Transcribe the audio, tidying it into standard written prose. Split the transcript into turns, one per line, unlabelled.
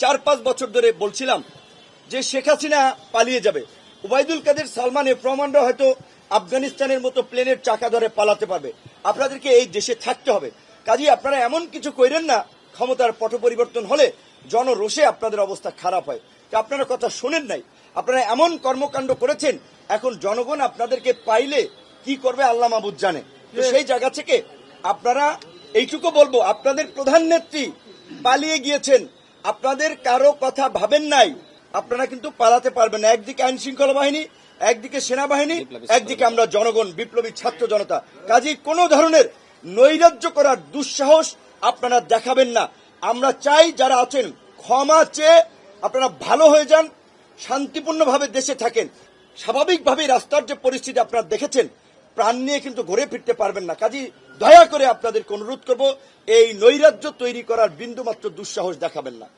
4-5 বছর ধরে বলছিলাম যে শেখ হাসিনা পালিয়ে যাবে, ওবায়দুল কাদের, সালমান, এফ রহমানরা হয়তো আফগানিস্তানের মতো প্লেনের চাকা ধরে পালাতে পারবে, আপনাদেরকে এই দেশে থাকতে হবে। কাজেই আপনারা এমন কিছু কইরেন না ক্ষমতার পট পরিবর্তন হলে জনরোষে আপনাদের অবস্থা খারাপ হয়। আপনারা কথা শোনেন নাই, আপনারা এমন কর্মকাণ্ড করেছেন, এখন জনগণ আপনাদেরকে পাইলে কি করবে আল্লাহ মাহবুদ জানে। তো সেই জায়গা থেকে আপনারা এইটুকু বলবো, আপনাদের প্রধান নেত্রী পালিয়ে গিয়েছেন, আপনাদের কারো কথা ভাবেন নাই, আপনারা কিন্তু পালাতে পারবেন না। একদিকে আইন শৃঙ্খলা বাহিনী, একদিকে সেনাবাহিনী, একদিকে আমরা জনগণ, বিপ্লবী ছাত্র জনতা। কাজেই কোনো ধরনের নৈরাজ্য করার দুঃসাহস আপনারা দেখাবেন না। আমরা চাই যারা আছেন ক্ষমা চেয়ে আপনারা ভালো হয়ে যান, শান্তিপূর্ণভাবে দেশে থাকেন। স্বাভাবিকভাবে রাস্তার যে পরিস্থিতি আপনারা দেখেছেন, প্রাণ নিয়ে কিন্তু ঘুরে ফিরতে পারবেন না। কাজেই দয়া করে আপনাদেরকে অনুরোধ করব, এই নৈরাজ্য তৈরি করার বিন্দুমাত্র দুঃসাহস দেখাবেন না।